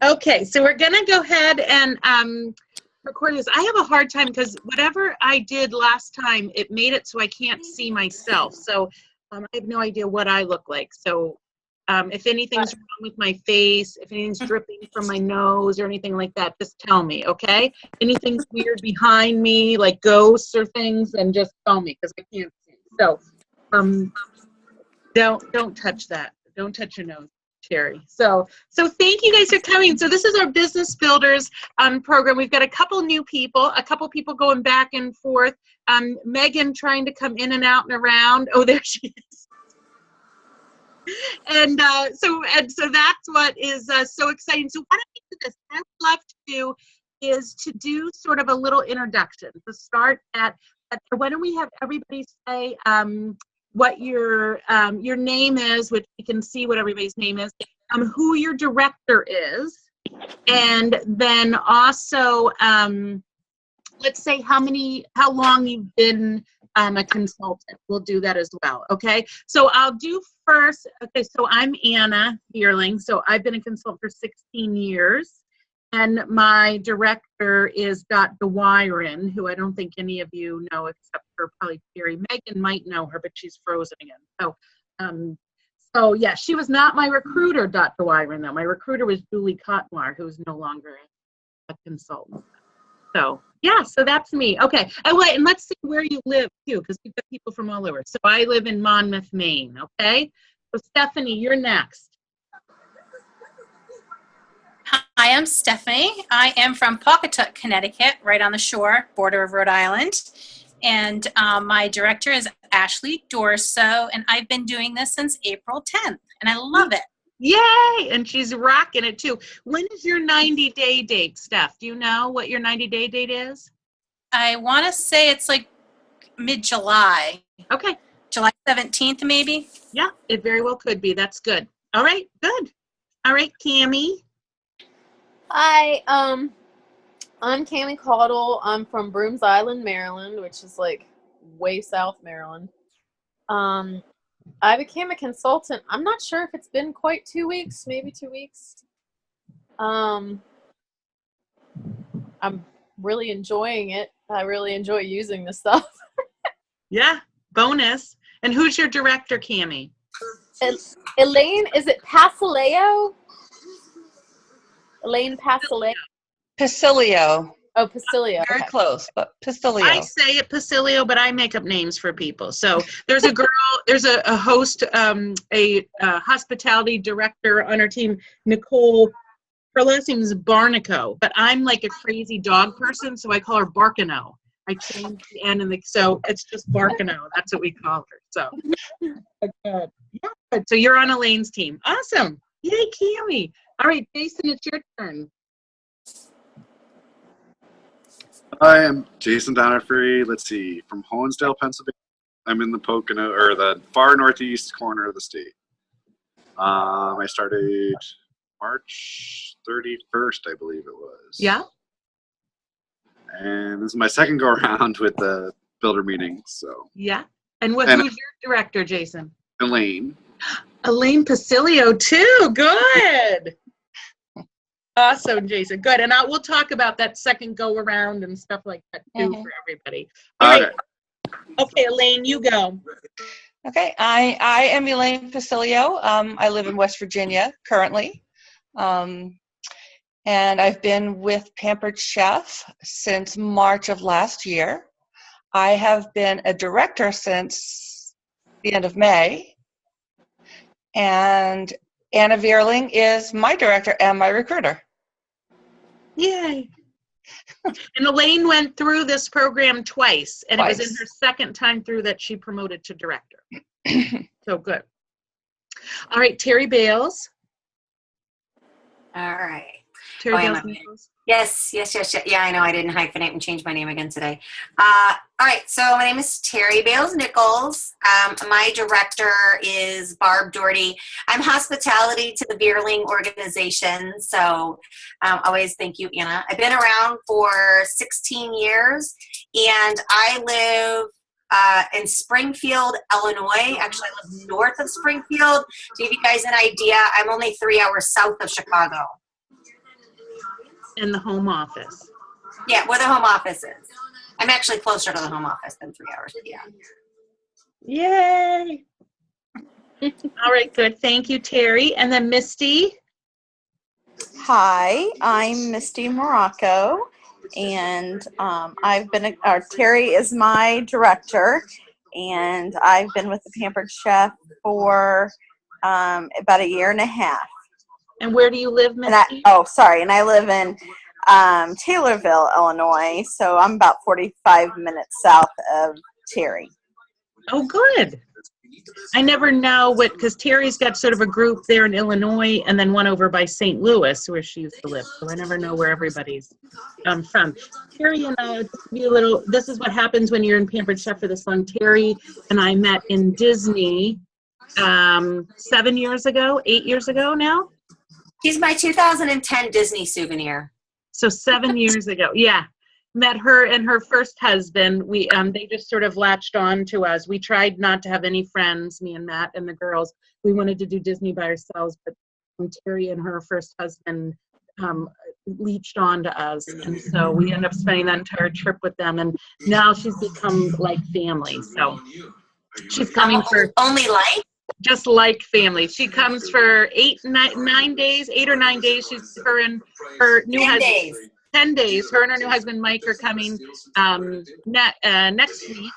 Okay, so we're gonna go ahead and record this. I have a hard time because whatever I did last time, it made it so I can't see myself. So I have no idea what I look like. So if anything's wrong with my face, if anything's dripping from my nose or anything like that, just tell me, okay? Anything's weird behind me, like ghosts or things, then just tell me because I can't see. So don't touch that. Don't touch your nose, Terry. So thank you guys for coming. So this is our Business Builders program. We've got a couple new people, a couple people going back and forth. Megan trying to come in and out and around. Oh, there she is. And so that's what is so exciting. So why don't we do this? What I would love to do is to do sort of a little introduction. To start at why don't we have everybody say what your name is, which you can see what everybody's name is, who your director is, and then also let's say how long you've been a consultant. We'll do that as well. Okay. So I'll do first. Okay. So I'm Anna Bierling. So I've been a consultant for 16 years. And my director is Dot DeWyron, who I don't think any of you know except for probably Terry. Megan might know her, but she's frozen again. So yeah, she was not my recruiter, Dot DeWyron, though. My recruiter was Julie Cotnoir, who's no longer a consultant. So yeah, so that's me. Okay. Oh, wait, and let's see where you live too, because we've got people from all over. So I live in Monmouth, Maine. Okay. So Stephanie, you're next. Hi, I'm Stephanie. I am from Pawcatuck, Connecticut, right on the shore, border of Rhode Island. And my director is Ashley Dorso, and I've been doing this since April 10th, and I love it. Yay! And she's rocking it too. When is your 90-day date, Steph? Do you know what your 90-day date is? I want to say it's like mid-July. Okay. July 17th, maybe? Yeah, it very well could be. That's good. All right, good. All right, Cammie. Hi, I'm Cammie Caudle. I'm from Brooms Island, Maryland, which is like way south Maryland. I became a consultant. I'm not sure if it's been quite 2 weeks, maybe 2 weeks. I'm really enjoying it. I really enjoy using this stuff. Yeah, bonus. And who's your director, Cammie? Elaine, is it Pasileo? Elaine Pasileo? Pacilio. Oh, Pacilio. Very okay. close, but Pacilio. I say it Pacilio, but I make up names for people. So there's a girl, there's a host, a hospitality director on our team, Nicole. Her last name is Barnico, but I'm like a crazy dog person, so I call her Barkano. I changed the end and so it's just Barkano. That's what we call her. So good. Yeah, good. So you're on Elaine's team. Awesome. Yay, Cammie. All right, Jason, it's your turn. Hi, I'm Jason Donnerfree. Let's see, from Honesdale, Pennsylvania. I'm in the Pocono, or the far northeast corner of the state. I started March 31st, I believe it was. Yeah. And this is my second go around with the builder meeting. So. Yeah. And who's your director, Jason? Elaine. Elaine Pacilio too. Good. Awesome, Jason. Good. And we'll talk about that second go around and stuff like that too for everybody. All right. Okay, Elaine, you go. Okay, I am Elaine Pacilio. I live in West Virginia currently. And I've been with Pampered Chef since March of last year. I have been a director since the end of May. And Anna Bierling is my director and my recruiter. Yay. And Elaine went through this program twice, and it was in her second time through that she promoted to director. So good. All right, Terry Bales. All right. Terry Bales. Yes. Yeah, I know. I didn't hyphenate and change my name again today. All right. So my name is Terry Bales Nichols. My director is Barb Doherty. I'm hospitality to the Bierling organization. So always thank you, Anna. I've been around for 16 years, and I live in Springfield, Illinois. Actually, I live north of Springfield. To give you guys an idea, I'm only 3 hours south of Chicago. and the home office. Yeah, where the home office is. I'm actually closer to the home office than 3 hours. Yeah. Yay! All right, good. Thank you, Terry. And then Misty. Hi, I'm Misty Morocco, and Terry is my director, and I've been with the Pampered Chef for about 1.5 years. And where do you live, And Misty? I live in Taylorville, Illinois, so I'm about 45 minutes south of Terry. Oh, good. I never know because Terry's got sort of a group there in Illinois and then one over by St. Louis where she used to live. So I never know where everybody's from. Terry and I, this is what happens when you're in Pampered Chef for this long. Terry and I met in Disney 7 years ago, 8 years ago now. She's my 2010 Disney souvenir. So 7 years ago. Yeah. Met her and her first husband. They just sort of latched on to us. We tried not to have any friends, me and Matt and the girls. We wanted to do Disney by ourselves, but Terry and her first husband leached on to us. And so we ended up spending that entire trip with them. And now she's become like family. So she's coming for only like? Just like family. She comes for 8 or 9 days. She's her and her new 10 husband. days. 10 days. Her and her new husband Mike are coming next week.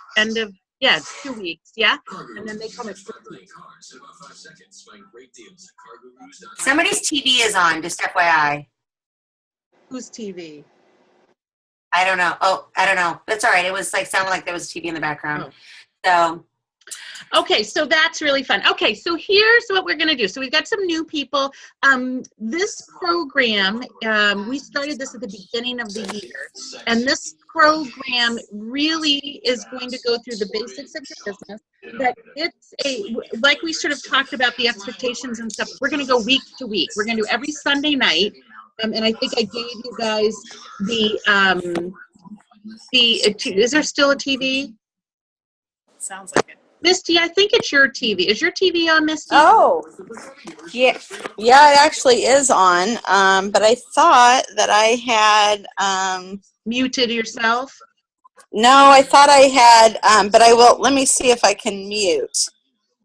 2 weeks. Yeah, and then they come at Christmas. Somebody's TV is on. Just FYI. Whose TV? I don't know. Oh, I don't know. That's all right. It was sounded like there was TV in the background. So. Okay, so that's really fun. Okay, so here's what we're going to do. So we've got some new people. This program, we started this at the beginning of the year. And this program really is going to go through the basics of your business. But it's like we sort of talked about the expectations and stuff, we're going to go week to week. We're going to do every Sunday night. And I think I gave you guys is there still a TV? Sounds like it. Misty, I think it's your TV. Is your TV on, Misty? Oh, yeah, it actually is on. But I thought that I had Muted yourself? No, I thought I had, but I will. Let me see if I can mute.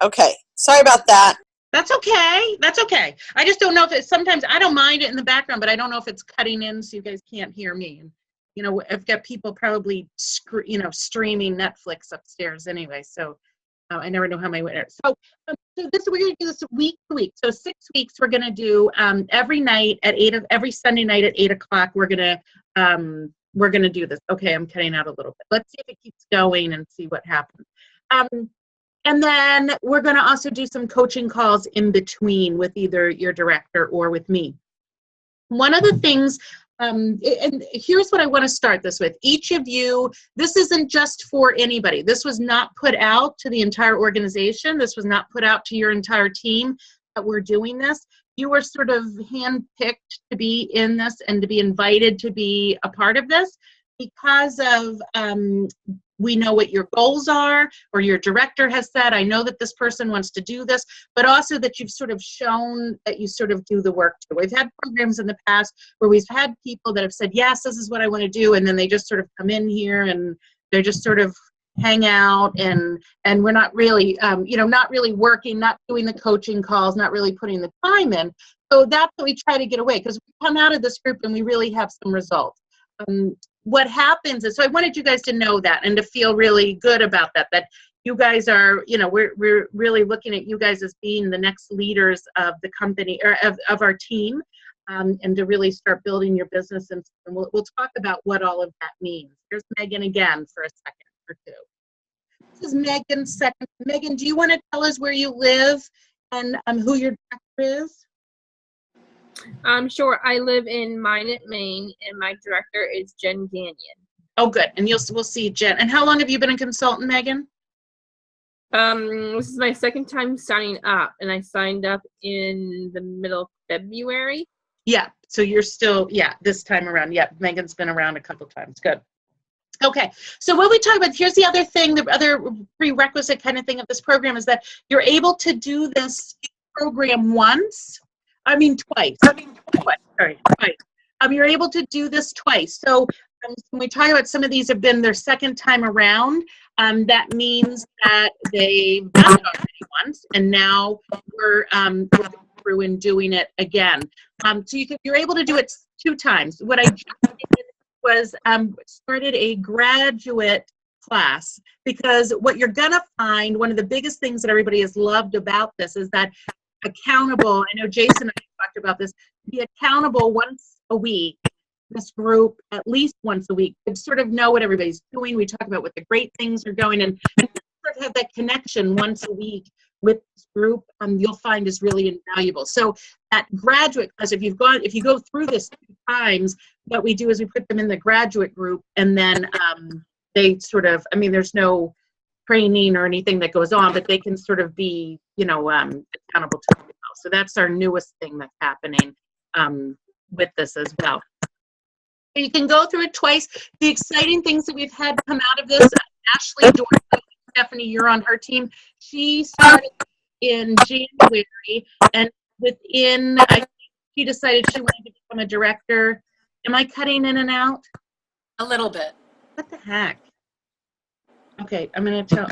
Okay, sorry about that. That's okay. That's okay. I just don't know if it's sometimes I don't mind it in the background, but I don't know if it's cutting in so you guys can't hear me. And you know, I've got people probably streaming Netflix upstairs anyway, so. I never know how my winner. So this we're going to do this week to week. So 6 weeks we're going to do every night at every Sunday night at 8 o'clock. We're going to do this. Okay, I'm cutting out a little bit. Let's see if it keeps going and see what happens. And then we're going to also do some coaching calls in between with either your director or with me. One of the things. And here's what I want to start this with. Each of you, this isn't just for anybody. This was not put out to the entire organization. This was not put out to your entire team that we're doing this. You were sort of handpicked to be in this and to be invited to be a part of this because of we know what your goals are, or your director has said, I know that this person wants to do this, but also that you've sort of shown that you sort of do the work too. We've had programs in the past where we've had people that have said, yes, this is what I want to do, and then they just sort of come in here and they're just sort of hang out and we're not really, not really working, not doing the coaching calls, not really putting the time in. So that's what we try to get away, because we come out of this group and we really have some results. What happens is, so I wanted you guys to know that and to feel really good about that you guys are, we're really looking at you guys as being the next leaders of the company or of our team, and to really start building your business. And we'll talk about what all of that means. Here's Megan again for a second or two. This is Megan's second. Megan, do you want to tell us where you live and who your director is? Sure. I live in Minot, Maine, and my director is Jen Gagnon. Oh, good. And we'll see Jen. And how long have you been a consultant, Megan? This is my second time signing up, and I signed up in the middle of February. Yeah. So you're still, this time around. Yeah. Megan's been around a couple times. Good. Okay. So what we talk about, here's the other thing, the other prerequisite kind of thing of this program is that you're able to do this program twice. Twice. you're able to do this twice. So when we talk about some of these have been their second time around, that means that they've done it already once, and now we're going through and doing it again. So you're able to do it 2 times. What I just did was started a graduate class, because what you're gonna find, one of the biggest things that everybody has loved about this is that accountable. I know Jason and I talked about this. Be accountable once a week. This group at least once a week, to sort of know what everybody's doing. We talk about what the great things are going, and sort of have that connection once a week with this group. You'll find is really invaluable. So that graduate class, if you go through this 2 times, what we do is we put them in the graduate group, and then they sort of, I mean, there's no training or anything that goes on, but they can sort of be, accountable to themselves. So that's our newest thing that's happening with this as well. So you can go through it twice. The exciting things that we've had come out of this, Ashley Dorso, Stephanie, you're on her team. She started in January, and within, I think she decided she wanted to become a director. Am I cutting in and out? A little bit. What the heck? Okay, I'm going to tell.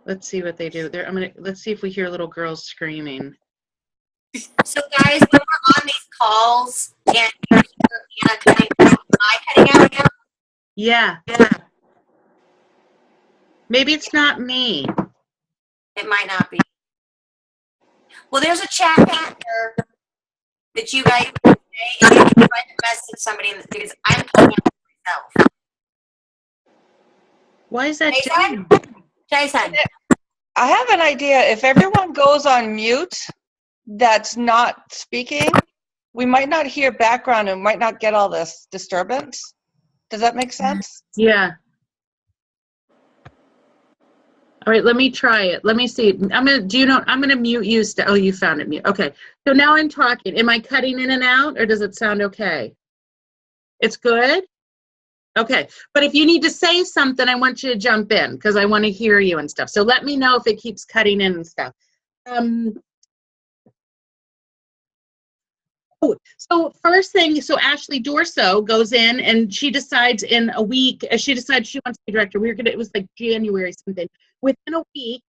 Let's see what they do. Let's see if we hear little girls screaming. So guys, when we're on these calls and Anna cutting out, am I cutting out now? Yeah. Maybe it's not me. It might not be. Well, there's a chat feature that you guys can say, and you can try to message somebody because I'm talking to myself. Why is that? Jason. I have an idea. If everyone goes on mute that's not speaking, we might not hear background and might not get all this disturbance. Does that make sense? Yeah. All right, let me try it. Let me see. I'm gonna mute you. Oh, you found it mute. Okay. So now I'm talking. Am I cutting in and out, or does it sound okay? It's good? Okay. But if you need to say something, I want you to jump in, because I want to hear you and stuff. So let me know if it keeps cutting in and stuff. So first thing, so Ashley Dorso goes in and she decides in a week, she decides she wants to be director. It was like January something. Within a week,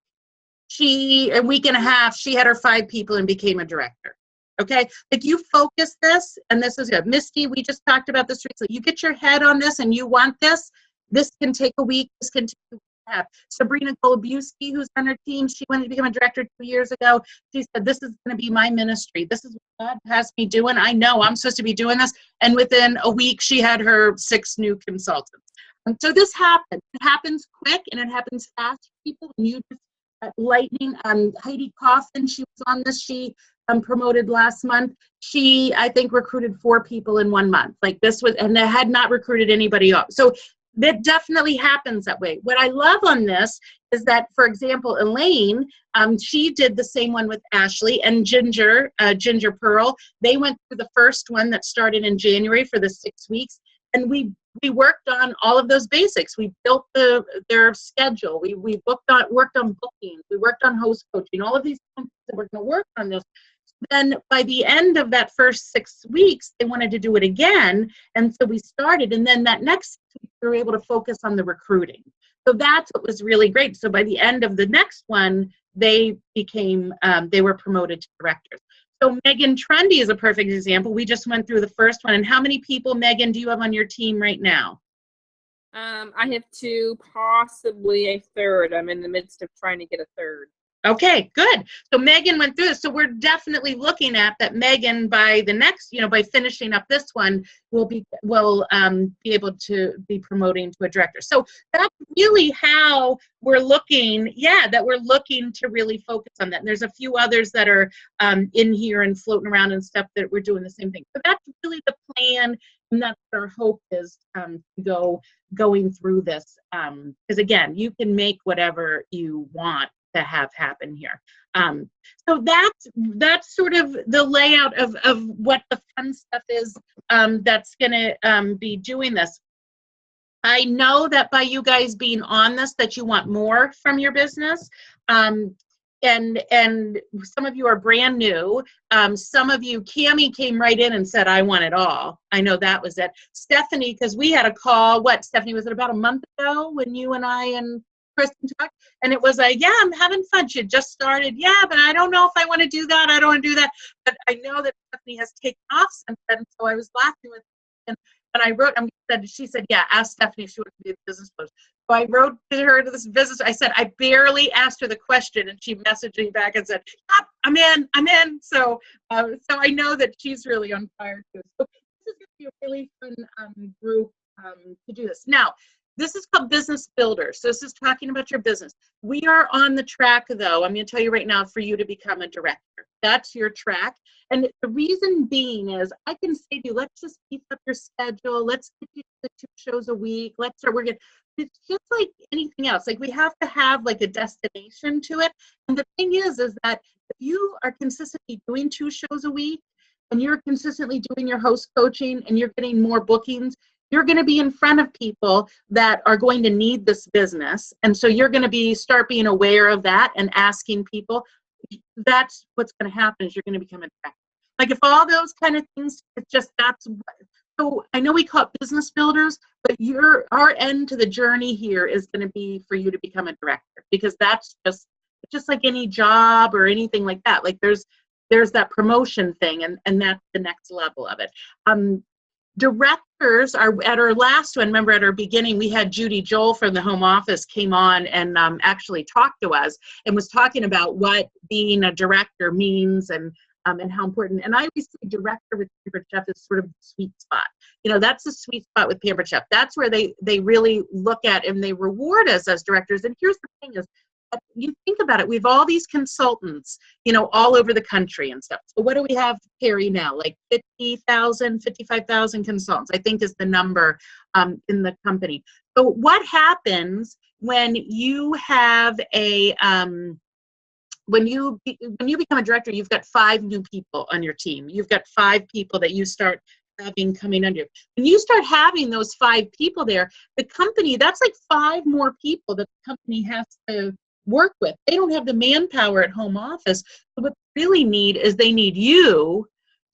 a week and a half, she had her 5 people and became a director. Okay, like you focus this, and this is good. Misty, we just talked about this recently. You get your head on this and you want this. This can take a week. This can take a week and a half. Sabrina Golubuski, who's on her team, she wanted to become a director 2 years ago. She said, this is going to be my ministry. This is what God has me doing. I know I'm supposed to be doing this. And within a week, she had her 6 new consultants. And so this happens. It happens quick and it happens fast for people. And you just lightning. Heidi Coffin, she was on this. She promoted last month. She, I think, recruited 4 people in 1 month. Like this was, and they had not recruited anybody else. So that definitely happens that way. What I love on this is that, for example, Elaine, she did the same one with Ashley, and Ginger Pearl. They went through the first one that started in January for the 6 weeks, and we worked on all of those basics. We built their schedule. We worked on bookings. We worked on host coaching. All of these things that we're going to work on this. Then by the end of that first 6 weeks, they wanted to do it again, and so we started. And then that next week, we were able to focus on the recruiting. So that's what was really great. So by the end of the next one, they were promoted to directors. So Megan Trendy is a perfect example. We just went through the first one. And how many people, Megan, do you have on your team right now? I have 2, possibly a third. I'm in the midst of trying to get a third. Okay, good. So Megan went through this. So we're definitely looking at that. Megan, by the next, by finishing up this one, will be able to be promoting to a director. So that's really how we're looking. Yeah, that we're looking to really focus on that. And there's a few others that are in here and floating around and stuff that we're doing the same thing. So that's really the plan, and that's what our hope is going through this. Because again, you can make whatever you want to have happen here. So that's sort of the layout of what the fun stuff is that's going to be doing this. I know that by you guys being on this, that you want more from your business. and some of you are brand new. Some of you, Cammie came right in and said, I want it all. I know that was it. Stephanie, because we had a call, Stephanie, was it about a month ago when you and I and Kristen talked? And it was like, yeah, I'm having fun. She had just started. Yeah, but I don't know if I want to do that. I don't want to do that. But I know that Stephanie has taken off since then. So I was laughing with her. And I wrote, she said, yeah, ask Stephanie if she wants to be a business coach. So I wrote to her to this business. I said, I barely asked her the question, and she messaged me back and said, yep, I'm in. So I know that she's really on fire too. So this is going to be a really fun group to do this. Now, this is called Business Builders. So this is talking about your business. We are on the track, though, I'm going to tell you right now, for you to become a director. That's your track. And the reason being is I can say to you, let's just beef up your schedule. Let's get you to 2 shows a week. Let's start working. It's just like anything else. Like, we have to have like a destination to it. And the thing is that if you are consistently doing 2 shows a week and you're consistently doing your host coaching and you're getting more bookings, you're going to be in front of people that are going to need this business. And so you're going to start being aware of that and asking people. That's what's going to happen, is you're going to become a director. Like, if all those kind of things, it's just, so I know we call it business builders, but our end to the journey here is going to be for you to become a director, because that's just like any job or anything like that. Like, there's that promotion thing, and that's the next level of it. Directors are at our last one. Remember, at our beginning, we had Judy Joel from the home office came on and actually talked to us and was talking about what being a director means and how important. And I always say director with Pampered Chef is sort of the sweet spot. That's the sweet spot with Pampered Chef. That's where they really look at and they reward us as directors. And here's the thing is, you think about it, we have all these consultants, all over the country and stuff. So what do we have, Terry, now? Like 50,000, 55,000 consultants, I think, is the number in the company. So what happens when you have when you become a director, you've got 5 new people on your team. You've got 5 people that you start having coming under you. When you start having those 5 people there, the company, that's like 5 more people that the company has to work with. They don't have the manpower at home office. So what they really need is they need you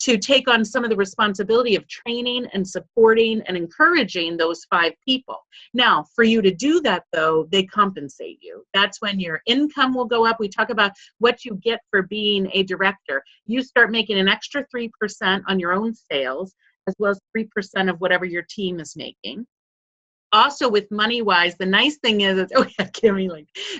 to take on some of the responsibility of training and supporting and encouraging those 5 people. Now, for you to do that, though, they compensate you. That's when your income will go up. We talk about what you get for being a director. You start making an extra 3% on your own sales, as well as 3% of whatever your team is making. Also, with money-wise, the nice thing is,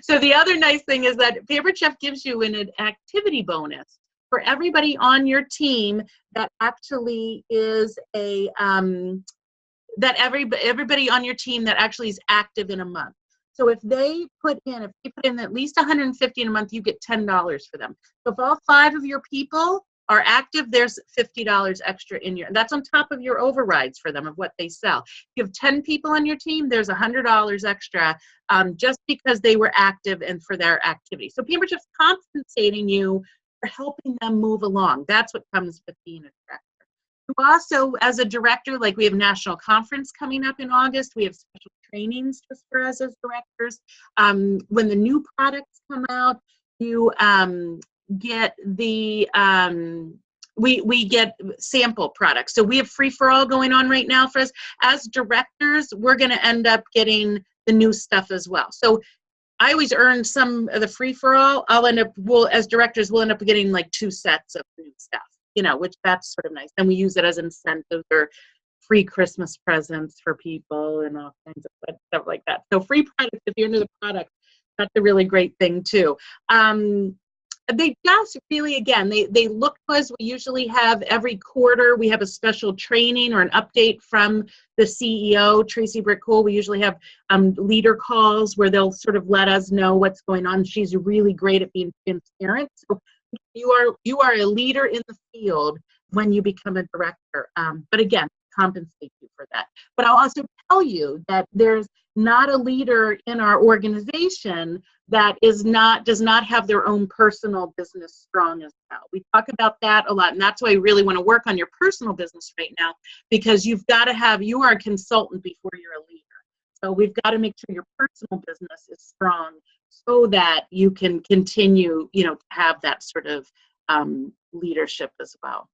so the other nice thing is that Pampered Chef gives you an activity bonus for everybody on your team that actually is everybody on your team that actually is active in a month. So if they put in at least $150 in a month, you get $10 for them. So if all 5 of your people are active, there's $50 extra in your, that's on top of your overrides for them of what they sell. If you have 10 people on your team, there's $100 extra just because they were active and for their activity. So Pampered Chef's compensating you for helping them move along. That's what comes with being a director. You also, as a director, like we have national conference coming up in August. We have special trainings just for us as directors. When the new products come out, you get the we get sample products. So we have free for all going on right now for us as directors. We're going to end up getting the new stuff as well. So I always earn some of the free for all. As directors, we'll end up getting like 2 sets of new stuff, which that's sort of nice. And we use it as incentives or free Christmas presents for people and all kinds of stuff like that. So free products, if you're into the product, that's a really great thing too. They just really, again, they look to us. We usually have every quarter, we have a special training or an update from the CEO, Tracy Brickcool. We usually have leader calls where they'll sort of let us know what's going on. She's really great at being transparent. So you are a leader in the field when you become a director. But again, compensate you for that. But I'll also tell you that there's not a leader in our organization that does not have their own personal business strong as well. We talk about that a lot, and that's why I really want to work on your personal business right now, because you are a consultant before you're a leader. So we've got to make sure your personal business is strong so that you can continue, to have that sort of leadership as well.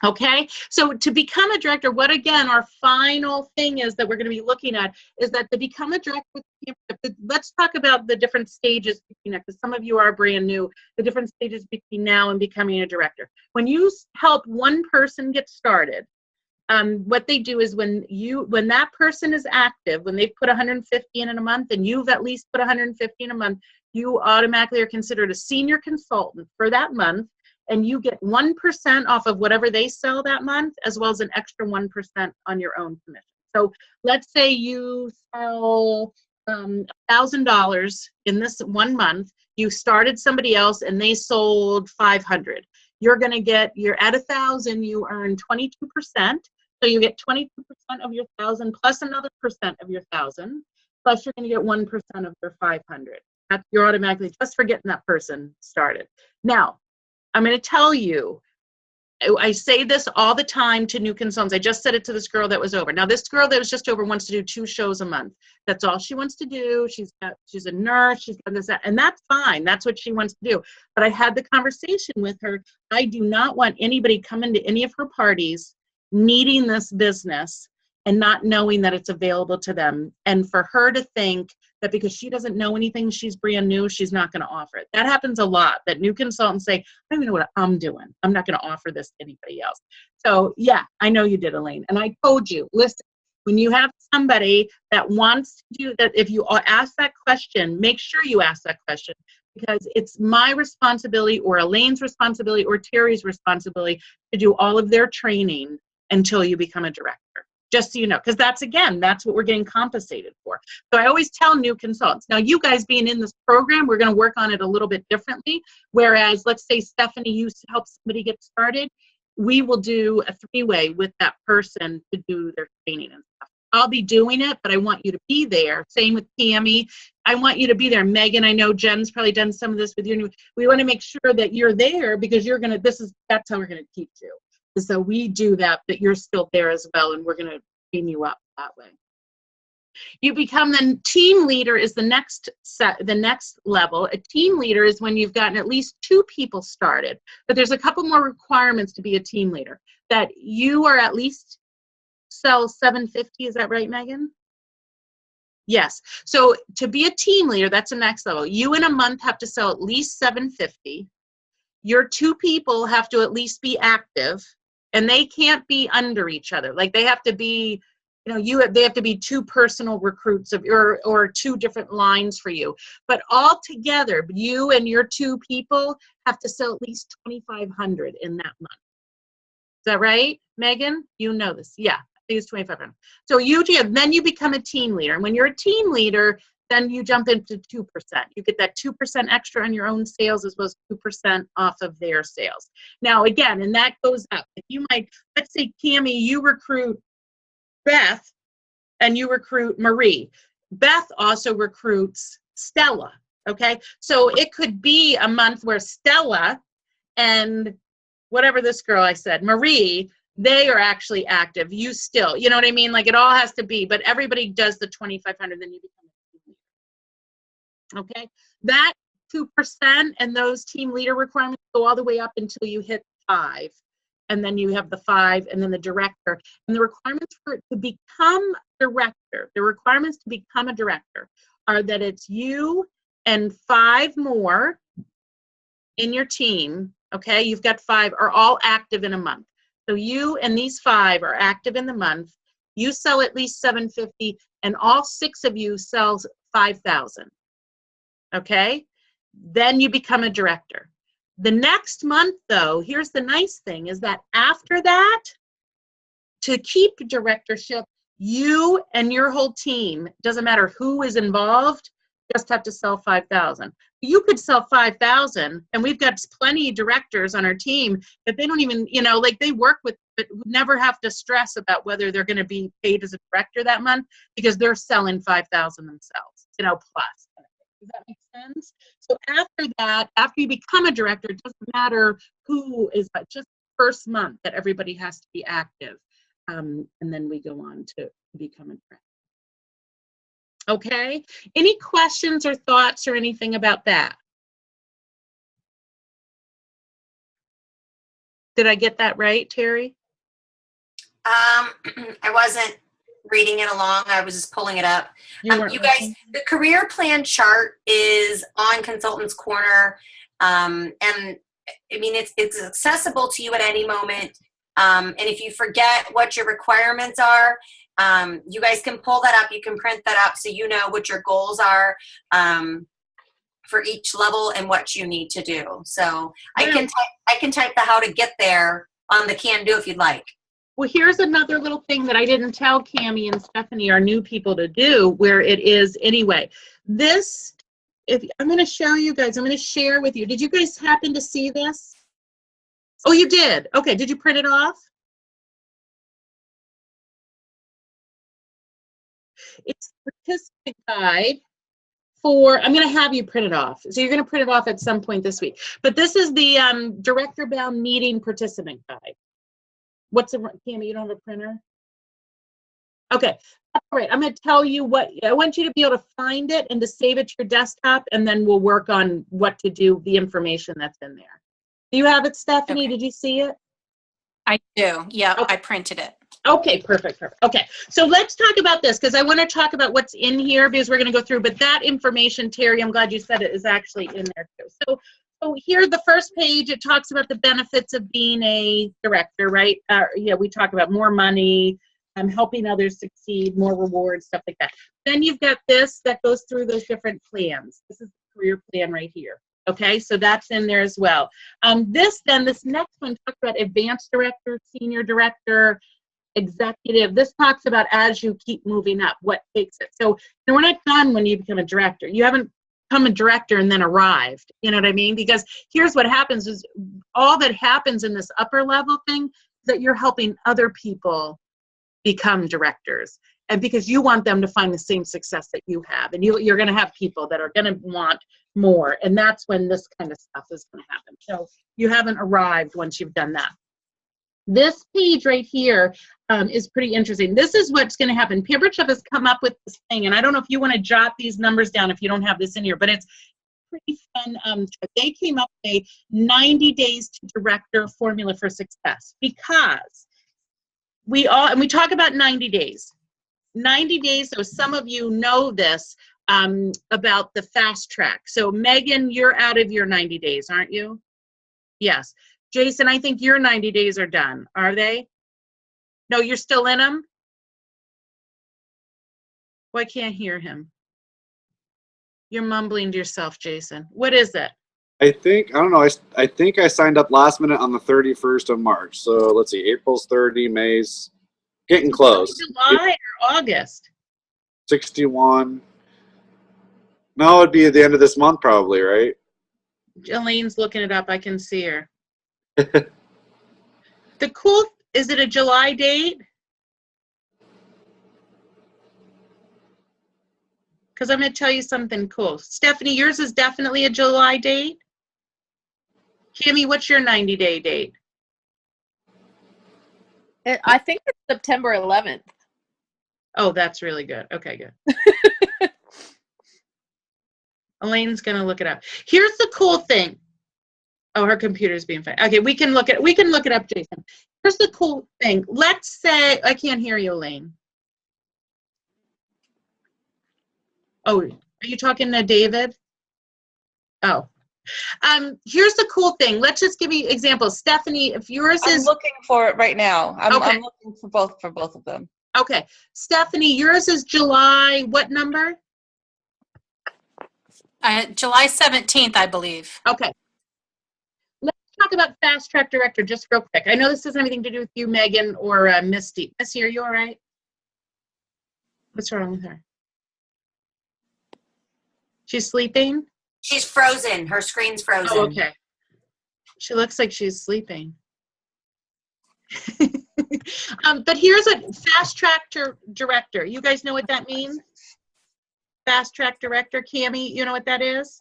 Okay, so to become a director, what again, our final thing is that we're going to be looking at is that to become a director with let's talk about the different stages between, because some of you are brand new, the different stages between now and becoming a director. When you help one person get started, what they do is when that person is active, when they've put 150 in a month and you've at least put 150 in a month, you automatically are considered a senior consultant for that month, and you get 1% off of whatever they sell that month, as well as an extra 1% on your own commission. So let's say you sell $1,000 in this 1 month, you started somebody else and they sold 500. You're going to get, you're at 1,000, you earn 22%. So you get 22% of your 1,000 plus another percent of your 1,000, plus you're going to get 1% of your 500. You're automatically just for getting that person started. Now, I'm going to tell you, I say this all the time to new consultants. I just said it to this girl that was over. Now, this girl that was just over wants to do 2 shows a month. That's all she wants to do. She's a nurse. She's done this, that, and that's fine. That's what she wants to do. But I had the conversation with her. I do not want anybody coming to any of her parties needing this business and not knowing that it's available to them. And for her to think that because she doesn't know anything, she's brand new, she's not going to offer it. That happens a lot, that new consultants say, I don't even know what I'm doing. I'm not going to offer this to anybody else. So yeah, I know you did, Elaine. And I told you, listen, when you have somebody that wants to do that, if you ask that question, make sure you ask that question, because it's my responsibility or Elaine's responsibility or Terry's responsibility to do all of their training until you become a director. Just so you know, because that's what we're getting compensated for. So I always tell new consultants, now you guys being in this program, we're going to work on it a little bit differently. Whereas, let's say, Stephanie, you help somebody get started, we will do a 3-way with that person to do their training and stuff. I'll be doing it, but I want you to be there. Same with Tammy. I want you to be there. Megan, I know Jen's probably done some of this with you. We want to make sure that you're there because that's how we're going to teach you. So we do that, but you're still there as well, and we're going to train you up that way. You become the team leader is the next level. A team leader is when you've gotten at least 2 people started, but there's a couple more requirements to be a team leader. That you are at least sell 750. Is that right, Megan? Yes. So to be a team leader, that's the next level. You in a month have to sell at least 750. Your 2 people have to at least be active. And they can't be under each other. Like they have to be, they have to be 2 personal recruits or 2 different lines for you. But all together, you and your 2 people have to sell at least 2,500 in that month. Is that right, Megan? You know this. Yeah, I think it's 2,500. So then you become a team leader. And when you're a team leader, then you jump into 2%. You get that 2% extra on your own sales as well as 2% off of their sales. Now, again, and that goes up. If you might, let's say, Tammy, you recruit Beth and you recruit Marie. Beth also recruits Stella, okay? So it could be a month where Stella and whatever this girl I said, Marie, they are actually active. You still, you know what I mean? Like it all has to be, but everybody does the 2,500, then you become. Okay, that 2% and those team leader requirements go all the way up until you hit 5. And then you have the 5 and then the director. And the requirements to become a director are that it's you and 5 more in your team. Okay, you've got 5 are all active in a month. So you and these 5 are active in the month. You sell at least 750 and all 6 of you sells 5,000. Okay, then you become a director. The next month, though, here's the nice thing, is that after that, to keep directorship, you and your whole team, doesn't matter who is involved, just have to sell 5,000. You could sell 5,000, and we've got plenty of directors on our team that they don't even, like they work with, but never have to stress about whether they're going to be paid as a director that month because they're selling 5,000 themselves, plus. Does that make sense? So after that, after you become a director, it doesn't matter who is, but just the first month that everybody has to be active. And then we go on to become a director. Okay? Any questions or thoughts or anything about that? Did I get that right, Terry? I wasn't reading it along. I was just pulling it up. You weren't You guys, listening? the career plan chart is on Consultants Corner. And I mean, it's accessible to you at any moment. And if you forget what your requirements are, you guys can pull that up. You can print that up so you know what your goals are for each level and what you need to do. So I can type the how to get there on the can do if you'd like. Well, here's another little thing that I didn't tell Cammie and Stephanie, our new people, to do, where it is anyway. This, I'm going to show you guys, I'm going to share with you. Did you guys happen to see this? Oh, you did? Okay, did you print it off? It's the participant guide for, I'm going to have you print it off. So you're going to print it off at some point this week. But this is the director-bound meeting participant guide. What's a, Cammie, you don't have a printer? Okay, all right, I'm going to tell you what, I want you to be able to find it and to save it to your desktop, and then we'll work on what to do, the information that's in there. Do you have it, Stephanie? Okay. Did you see it? I do. Yeah, Okay. I printed it. Okay, perfect, perfect. Okay, so let's talk about this, because I want to talk about what's in here, because we're going to go through, but that information, Terry, I'm glad you said it, is actually in there too. So here, the first page, it talks about the benefits of being a director, right? Yeah, we talk about more money, helping others succeed, more rewards, stuff like that. Then you've got this that goes through those different plans. This is the career plan right here. Okay, so that's in there as well. This next one talks about advanced director, senior director, executive. This talks about as you keep moving up, what takes it. So we're not done when you become a director. You haven't become a director and then arrived. You know what I mean? Because here's what happens is all that happens in this upper level thing is that you're helping other people become directors. And because you want them to find the same success that you have. And you're going to have people that are going to want more. And that's when this kind of stuff is going to happen. So you haven't arrived once you've done that. This page right here is pretty interesting. This is what's going to happen. Pampered Chef has come up with this thing, and I don't know if you want to jot these numbers down if you don't have this in here, but it's pretty fun. They came up with a 90 days to director formula for success, because we talk about 90 days. 90 days, so some of you know this about the fast track. So Megan, you're out of your 90 days, aren't you? Yes. Jason, I think your 90 days are done. Are they? No, you're still in them? Well, I can't hear him. You're mumbling to yourself, Jason. What is it? I don't know. I think I signed up last minute on the 31st of March. So let's see, April's 30, May's getting close. July or August? 61. No, it'd be at the end of this month probably, right? Elaine's looking it up. I can see her. Is it a July date? Because I'm going to tell you something cool. Stephanie, yours is definitely a July date. Cammie, what's your 90-day date? I think it's September 11th. Oh, that's really good. Okay, good. Elaine's going to look it up. Here's the cool thing. Oh, her computer's being fine. Okay, we can look it up, Jason. Here's the cool thing. Let's say, I can't hear you, Elaine. Oh, are you talking to David? Oh. Here's the cool thing. Let's just give you examples. Stephanie, if yours is... I'm looking for it right now. I'm looking for both of them. Okay. Stephanie, yours is July, what number? July 17th, I believe. Okay. Let's talk about Fast Track Director just real quick. I know this doesn't have anything to do with you, Megan, or Misty. Misty, are you all right? What's wrong with her? She's sleeping? She's frozen. Her screen's frozen. Oh, okay. She looks like she's sleeping. But here's a Fast Track Director. You guys know what that means? Fast Track Director. Cammie, you know what that is?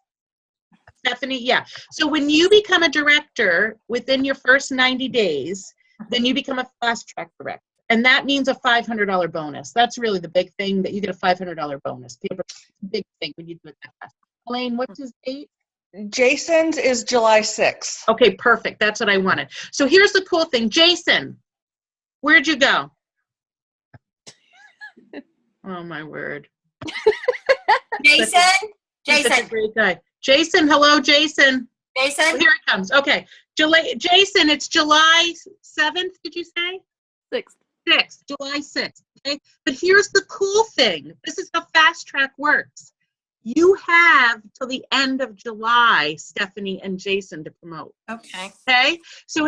Stephanie? Yeah. So when you become a director within your first 90 days, then you become a Fast Track Director. And that means a $500 bonus. That's really the big thing, that you get a $500 bonus. Big thing when you do it that fast. Elaine, what's his date? Jason's is July 6th. Okay, perfect. That's what I wanted. So here's the cool thing. Jason, where'd you go? Oh, my word. Jason? He's such a Jason? great guy. Jason, hello, Jason. Oh, Jason? here it comes. Okay. Jason, it's July 7th, did you say? 6th. 6th, July 6th. Okay. But here's the cool thing. This is how Fast Track works. You have till the end of July, Stephanie and Jason, to promote. Okay. Okay. So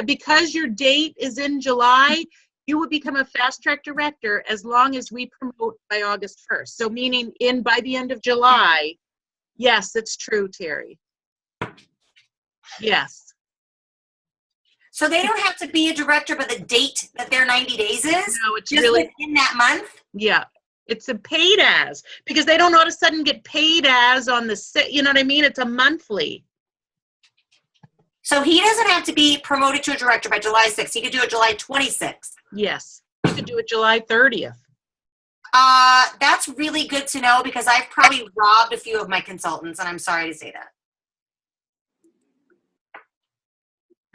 because your date is in July, you will become a Fast Track director as long as we promote by August 1st. So meaning by the end of July. Yes, it's true, Terry. Yes. So they don't have to be a director by the date that their 90 days is? No, it's Just really, within that month? yeah. It's a paid as, because they don't all of a sudden get paid as on the, you know what I mean? It's a monthly. So he doesn't have to be promoted to a director by July 6th. He could do it July 26th. Yes. You could do it July 30th. That's really good to know because I've probably robbed a few of my consultants, and I'm sorry to say that.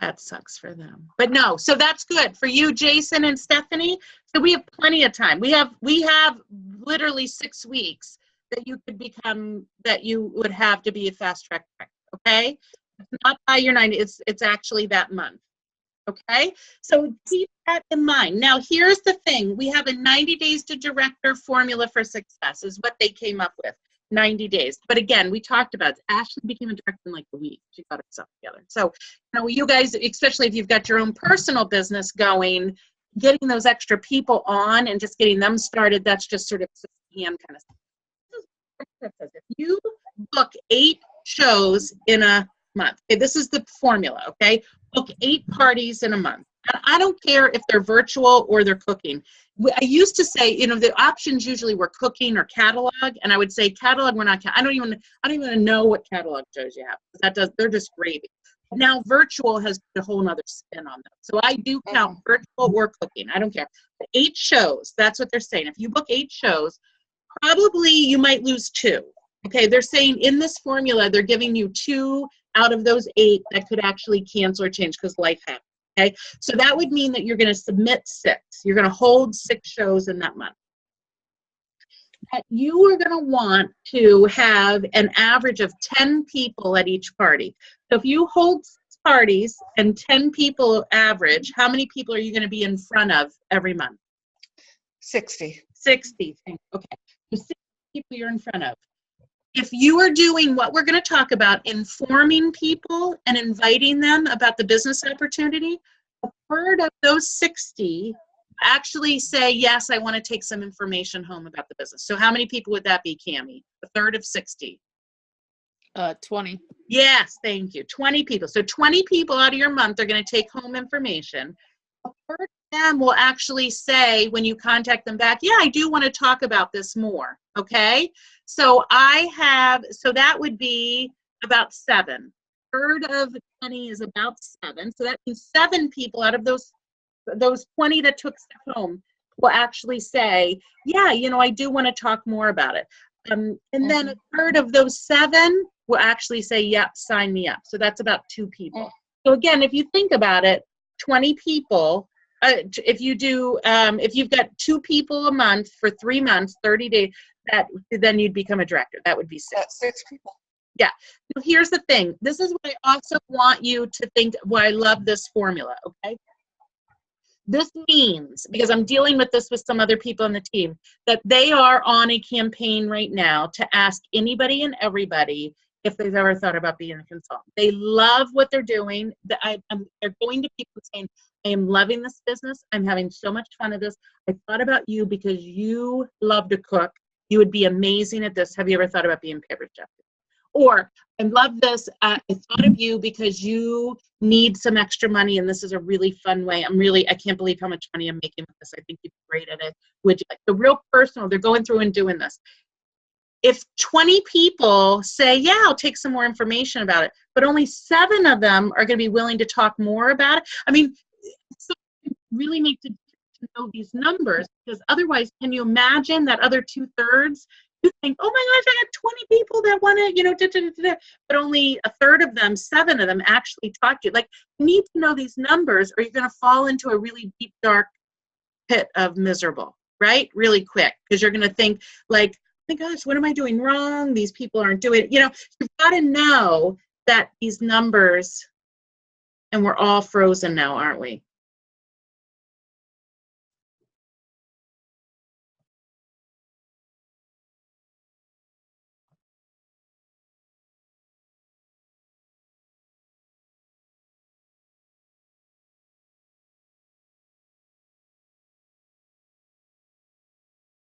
That sucks for them. But no, so that's good for you, Jason and Stephanie. So we have plenty of time. We have literally 6 weeks that you could become, that you would have to be a Fast Track director, okay? It's not by your 90, it's actually that month. Okay, so keep that in mind. Now, here's the thing. We have a 90 days to director formula for success is what they came up with, 90 days. But again, we talked about it. Ashley became a director in like a week. She got herself together. So, you guys, especially if you've got your own personal business going, getting those extra people on and just getting them started, that's just sort of hand kind of stuff. If you book 8 shows in a month, okay, this is the formula, okay? Book 8 parties in a month. And I don't care if they're virtual or they're cooking. I used to say, the options usually were cooking or catalog, and I would say catalog, we're not. I don't even know what catalog shows you have. They're just gravy. Now virtual has a whole nother spin on them. So I do count virtual or cooking. I don't care. 8 shows. That's what they're saying. If you book 8 shows, probably you might lose 2. Okay, they're saying in this formula, they're giving you 2 out of those 8 that could actually cancel or change because life happens. Okay, so that would mean that you're going to submit 6. You're going to hold 6 shows in that month. That you are going to want to have an average of 10 people at each party. So if you hold 6 parties and 10 people average, how many people are you going to be in front of every month? 60. 60. Okay, so 60 people you're in front of. If you are doing what we're going to talk about, informing people and inviting them about the business opportunity, a third of those 60 actually say, yes, I want to take some information home about the business. So how many people would that be, Cammie? A third of 60. 20. Yes, thank you. 20 people. So 20 people out of your month are going to take home information. A third of them will actually say, when you contact them back, yeah, I do want to talk about this more. Okay? So that would be about 7. Third of 20 is about 7. So that means 7 people out of those 20 that took stuff home will actually say, yeah, I do want to talk more about it. And then a third of those 7 will actually say, yep, sign me up. So that's about 2 people. So again, if you think about it, 20 people, if you've got 2 people a month for 3 months, 30 days, then you'd become a director. That would be 6. That's 6 people. Yeah. So here's the thing. This is what I also want you to think, why I love this formula, okay? This means, because I'm dealing with this with some other people on the team, that they are on a campaign right now to ask anybody and everybody if they've ever thought about being a consultant. They love what they're doing. They're going to people saying, I am loving this business. I'm having so much fun at this. I thought about you because you love to cook. You would be amazing at this. Have you ever thought about being paper chef? Or, I love this. I thought of you because you need some extra money and this is a really fun way. I can't believe how much money I'm making with this. I think you'd be great at it. Would you like? The real personal, they're going through and doing this. If 20 people say, yeah, I'll take some more information about it, but only 7 of them are going to be willing to talk more about it. I mean, so it really makes a difference to to know these numbers, because otherwise, can you imagine that other 2/3? You think, oh my gosh, I got 20 people that want to, but only a third of them, 7 of them actually talk to you. Like, you need to know these numbers or you're going to fall into a really deep, dark pit of miserable, right? Really quick, because you're going to think like, oh my gosh, what am I doing wrong? These people aren't doing it. You've got to know that these numbers, and we're all frozen now, aren't we?